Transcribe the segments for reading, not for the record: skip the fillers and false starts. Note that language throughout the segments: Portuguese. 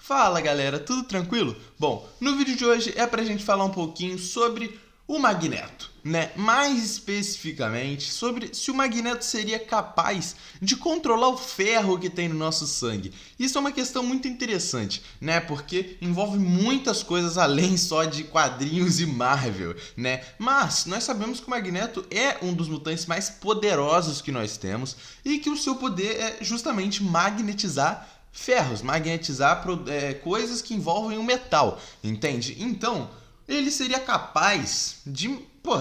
Fala galera, tudo tranquilo? Bom, no vídeo de hoje é pra gente falar um pouquinho sobre o magneto, né? Mais especificamente sobre se o magneto seria capaz de controlar o ferro que tem no nosso sangue. Isso é uma questão muito interessante, né? Porque envolve muitas coisas além só de quadrinhos e Marvel, né? Mas nós sabemos que o Magneto é um dos mutantes mais poderosos que nós temos e que o seu poder é justamente magnetizar ferros, magnetizar coisas que envolvem o metal, entende? Então, ele seria capaz de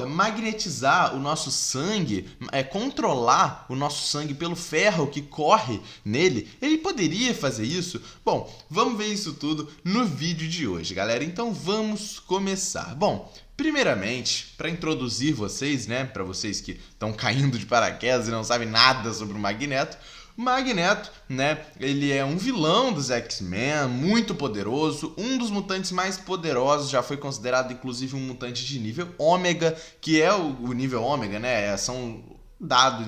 magnetizar o nosso sangue, controlar o nosso sangue pelo ferro que corre nele. Ele poderia fazer isso? Bom, vamos ver isso tudo no vídeo de hoje, galera. Então vamos começar. Bom, primeiramente, para introduzir vocês, né, para vocês que estão caindo de paraquedas e não sabem nada sobre o Magneto, Magneto, né, ele é um vilão dos X-Men, muito poderoso, um dos mutantes mais poderosos, já foi considerado inclusive um mutante de nível ômega, que é o nível ômega, né, são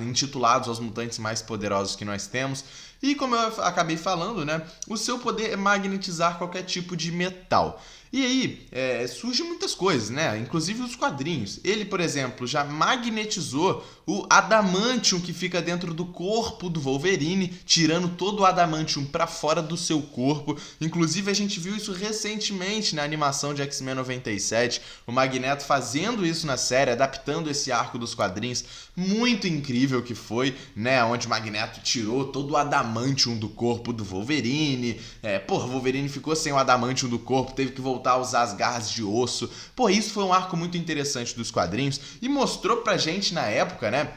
intitulados aos mutantes mais poderosos que nós temos. E como eu acabei falando, né, o seu poder é magnetizar qualquer tipo de metal. E aí, surgem muitas coisas, né? Inclusive os quadrinhos. Ele, por exemplo, já magnetizou o adamantium que fica dentro do corpo do Wolverine, tirando todo o adamantium para fora do seu corpo. Inclusive, a gente viu isso recentemente na animação de X-Men 97. O Magneto fazendo isso na série, adaptando esse arco dos quadrinhos. Muito incrível que foi, né? Onde o Magneto tirou todo o adamantium do corpo do Wolverine. O Wolverine ficou sem o adamantium do corpo, teve que voltar a usar as garras de osso. Isso foi um arco muito interessante dos quadrinhos e mostrou pra gente na época, né,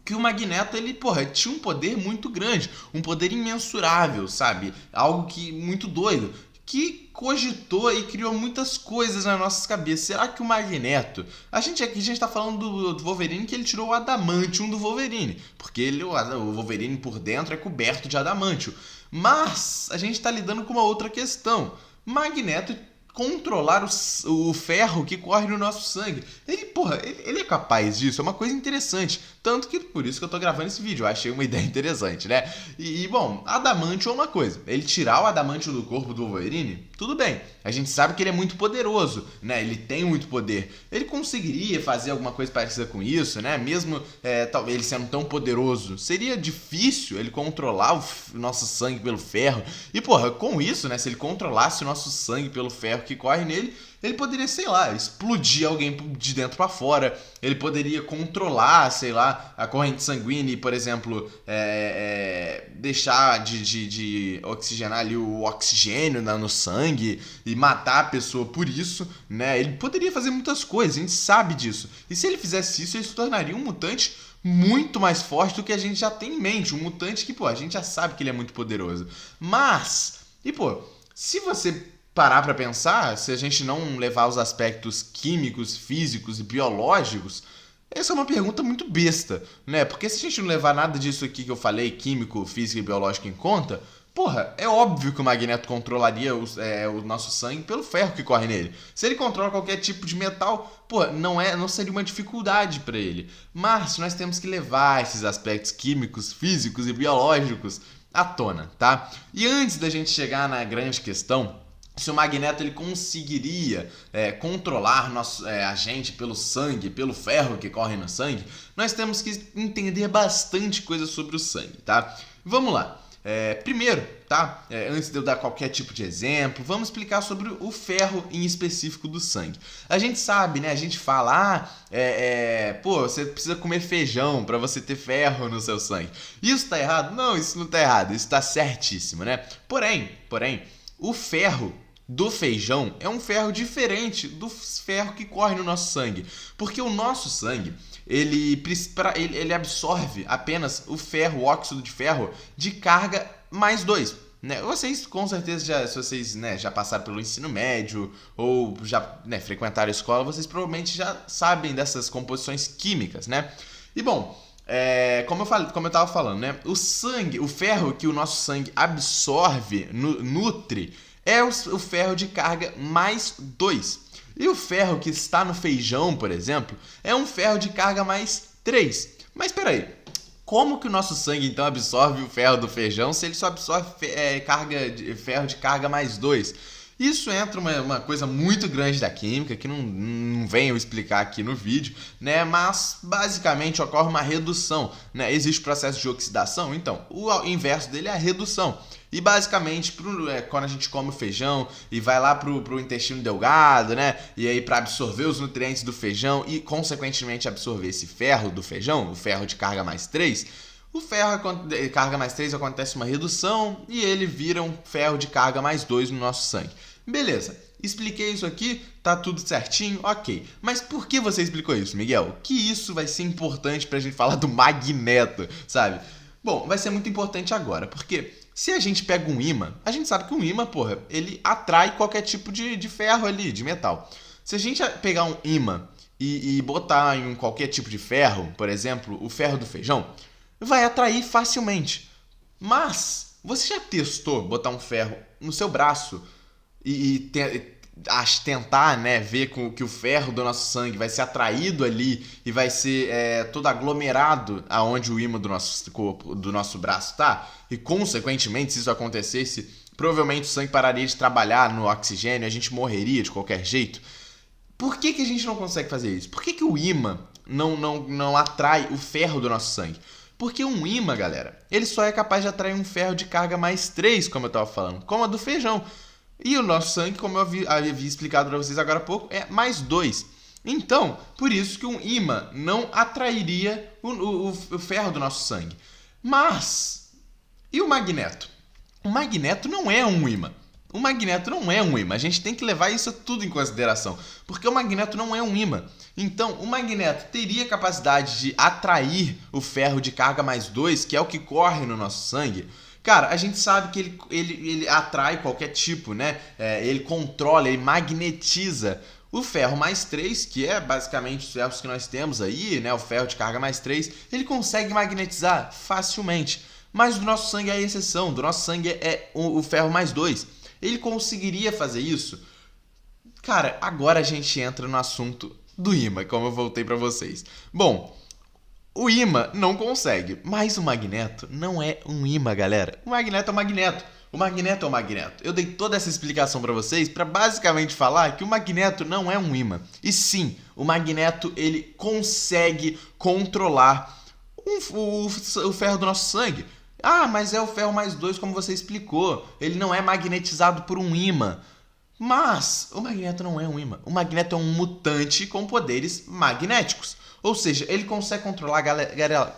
que o Magneto, ele, tinha um poder muito grande, um poder imensurável, sabe? Algo que muito doido, que cogitou e criou muitas coisas nas nossas cabeças. Será que o Magneto... A gente tá falando do Wolverine, que ele tirou o adamantium do Wolverine, porque o Wolverine por dentro é coberto de adamantium. Mas a gente tá lidando com uma outra questão. Magneto controlar o ferro que corre no nosso sangue. Ele é capaz disso, é uma coisa interessante. Tanto que por isso que eu tô gravando esse vídeo, eu achei uma ideia interessante, né? Bom, adamantium é uma coisa. Ele tirar o adamantium do corpo do Wolverine, tudo bem. A gente sabe que ele é muito poderoso, né? Ele tem muito poder. Ele conseguiria fazer alguma coisa parecida com isso, né? Mesmo talvez ele sendo tão poderoso, seria difícil ele controlar o nosso sangue pelo ferro. E, com isso, né? Se ele controlasse o nosso sangue pelo ferro que corre nele, ele poderia, sei lá, explodir alguém de dentro para fora. Ele poderia controlar, sei lá, a corrente sanguínea e, por exemplo, deixar de oxigenar ali o oxigênio no sangue e matar a pessoa por isso, né? Ele poderia fazer muitas coisas, a gente sabe disso. E se ele fizesse isso, ele se tornaria um mutante muito mais forte do que a gente já tem em mente. Um mutante que, a gente já sabe que ele é muito poderoso. Mas, se você parar pra pensar, se a gente não levar os aspectos químicos, físicos e biológicos, essa é uma pergunta muito besta, né? Porque se a gente não levar nada disso aqui que eu falei, químico, físico e biológico em conta, é óbvio que o Magneto controlaria o nosso sangue pelo ferro que corre nele. Se ele controla qualquer tipo de metal, não seria uma dificuldade para ele. Mas nós temos que levar esses aspectos químicos, físicos e biológicos à tona, tá? E antes da gente chegar na grande questão, se o Magneto ele conseguiria controlar a gente pelo sangue, pelo ferro que corre no sangue, nós temos que entender bastante coisa sobre o sangue, tá? Vamos lá. Primeiro, tá? Antes de eu dar qualquer tipo de exemplo, vamos explicar sobre o ferro em específico do sangue. A gente sabe, né? A gente fala, você precisa comer feijão para você ter ferro no seu sangue. Isso tá errado? Não, isso não tá errado. Isso tá certíssimo, né? Porém, o ferro do feijão é um ferro diferente do ferro que corre no nosso sangue. Porque o nosso sangue, ele absorve apenas o ferro, o óxido de ferro, de carga mais 2. Né? Vocês, com certeza, se vocês já passaram pelo ensino médio ou já frequentaram a escola, vocês provavelmente já sabem dessas composições químicas, né? E bom, como eu estava falando, né? O ferro que o nosso sangue absorve, nutre, é o ferro de carga mais 2. E o ferro que está no feijão, por exemplo, é um ferro de carga mais 3. Mas espera aí, como que o nosso sangue então absorve o ferro do feijão se ele só absorve ferro de carga mais 2? Isso entra uma coisa muito grande da química, que não venho explicar aqui no vídeo, né? Mas basicamente ocorre uma redução, né? Existe o processo de oxidação, então o inverso dele é a redução. E basicamente, quando a gente come o feijão e vai lá pro intestino delgado, né? E aí para absorver os nutrientes do feijão e consequentemente absorver esse ferro do feijão, o ferro de carga mais 3, o ferro de carga mais 3 acontece uma redução e ele vira um ferro de carga mais 2 no nosso sangue. Beleza, expliquei isso aqui, tá tudo certinho, ok. Mas por que você explicou isso, Miguel? Que isso vai ser importante pra gente falar do magneto, sabe? Bom, vai ser muito importante agora, porque se a gente pega um ímã, a gente sabe que um ímã, porra, ele atrai qualquer tipo de ferro ali, de metal. Se a gente pegar um ímã e botar em qualquer tipo de ferro, por exemplo, o ferro do feijão, vai atrair facilmente. Mas você já testou botar um ferro no seu braço e tentar, né, ver que o ferro do nosso sangue vai ser atraído ali e vai ser todo aglomerado aonde o ímã do nosso corpo, do nosso braço tá? E consequentemente, se isso acontecesse, provavelmente o sangue pararia de trabalhar no oxigênio e a gente morreria de qualquer jeito. Por que a gente não consegue fazer isso? Por que o ímã não atrai o ferro do nosso sangue? Porque um ímã, galera, ele só é capaz de atrair um ferro de carga mais 3, como eu estava falando, como a do feijão. E o nosso sangue, como eu havia explicado para vocês agora há pouco, é mais 2. Então, por isso que um ímã não atrairia o ferro do nosso sangue. Mas, e o magneto? O magneto não é um ímã. O magneto não é um ímã. A gente tem que levar isso tudo em consideração. Porque o magneto não é um ímã. Então, o magneto teria capacidade de atrair o ferro de carga mais 2, que é o que corre no nosso sangue. Cara, a gente sabe que ele atrai qualquer tipo, né? Ele controla, ele magnetiza o ferro mais 3, que é basicamente os ferros que nós temos aí, né? O ferro de carga mais 3, ele consegue magnetizar facilmente. Mas do nosso sangue é a exceção, do nosso sangue é o ferro mais 2. Ele conseguiria fazer isso? Cara, agora a gente entra no assunto do ímã, como eu voltei pra vocês. Bom, o ímã não consegue, mas o magneto não é um ímã, galera. O magneto é um magneto. O magneto é um magneto. Eu dei toda essa explicação para vocês para basicamente falar que o magneto não é um ímã. E sim, o magneto ele consegue controlar o ferro do nosso sangue. Ah, mas é o ferro mais 2, como você explicou. Ele não é magnetizado por um ímã. Mas o magneto não é um ímã. O magneto é um mutante com poderes magnéticos. Ou seja, ele consegue controlar, galera,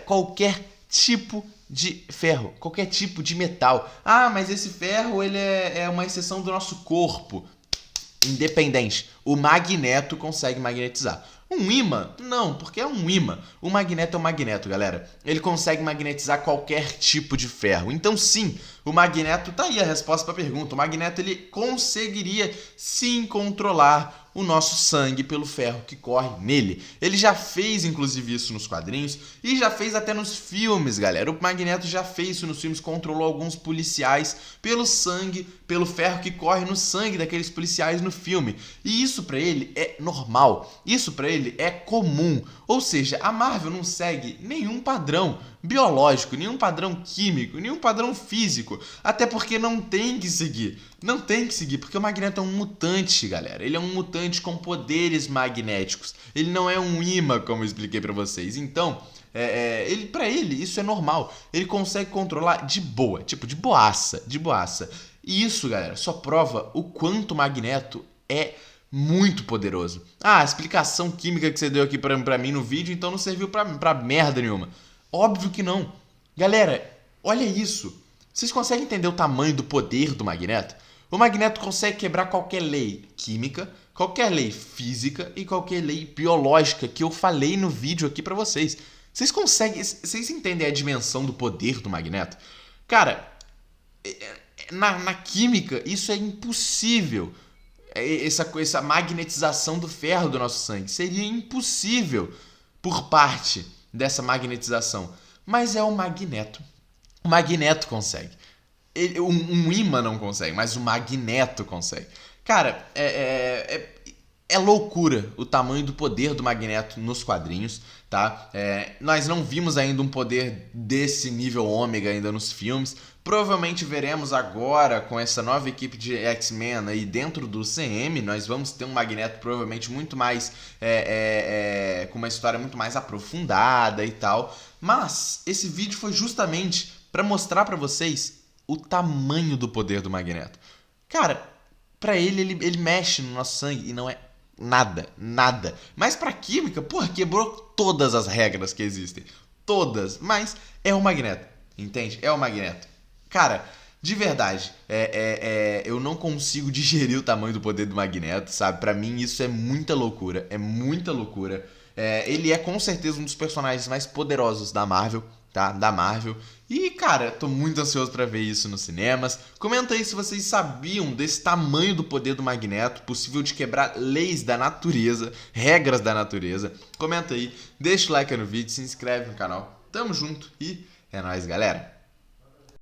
qualquer tipo de ferro, qualquer tipo de metal. Ah, mas esse ferro ele é uma exceção do nosso corpo. Independente, o magneto consegue magnetizar. Um ímã? Não, porque é um ímã. O magneto é um magneto, galera. Ele consegue magnetizar qualquer tipo de ferro. Então, sim, o magneto, tá aí a resposta para a pergunta. O magneto ele conseguiria sim controlar o nosso sangue pelo ferro que corre nele. Ele já fez, inclusive, isso nos quadrinhos e já fez até nos filmes, galera. O Magneto já fez isso nos filmes, controlou alguns policiais pelo sangue, pelo ferro que corre no sangue daqueles policiais no filme. E isso pra ele é normal, isso pra ele é comum. Ou seja, a Marvel não segue nenhum padrão biológico, nenhum padrão químico, nenhum padrão físico. Até porque não tem que seguir. Não tem que seguir, porque o Magneto é um mutante, galera. Ele é um mutante com poderes magnéticos. Ele não é um ímã, como eu expliquei pra vocês. Então, pra ele, isso é normal. Ele consegue controlar de boa, tipo, de boaça, de boaça. E isso, galera, só prova o quanto o Magneto é muito poderoso. Ah, a explicação química que você deu aqui pra mim no vídeo, então não serviu pra merda nenhuma. Óbvio que não. Galera, olha isso. Vocês conseguem entender o tamanho do poder do Magneto? O Magneto consegue quebrar qualquer lei química, qualquer lei física e qualquer lei biológica que eu falei no vídeo aqui pra vocês. Vocês entendem a dimensão do poder do Magneto? Cara, na química isso é impossível. Essa magnetização do ferro do nosso sangue seria impossível por parte dessa magnetização. Mas é o Magneto. O Magneto consegue. Um ímã não consegue, mas o Magneto consegue. Cara, É loucura o tamanho do poder do Magneto nos quadrinhos, tá? Nós não vimos ainda um poder desse nível ômega ainda nos filmes. Provavelmente veremos agora com essa nova equipe de X-Men aí dentro do CM. Nós vamos ter um Magneto provavelmente muito mais com uma história muito mais aprofundada e tal. Mas esse vídeo foi justamente para mostrar para vocês o tamanho do poder do Magneto. Cara, pra ele mexe no nosso sangue e não é nada. Mas pra química, porra, quebrou todas as regras que existem. Todas. Mas é o Magneto, entende? É o Magneto. Cara, de verdade, eu não consigo digerir o tamanho do poder do Magneto, sabe? Pra mim isso é muita loucura. É muita loucura. Ele é com certeza um dos personagens mais poderosos da Marvel, tá? Da Marvel. E, cara, tô muito ansioso pra ver isso nos cinemas. Comenta aí se vocês sabiam desse tamanho do poder do Magneto, possível de quebrar leis da natureza, regras da natureza. Comenta aí, deixa o like no vídeo, se inscreve no canal. Tamo junto e é nóis, galera!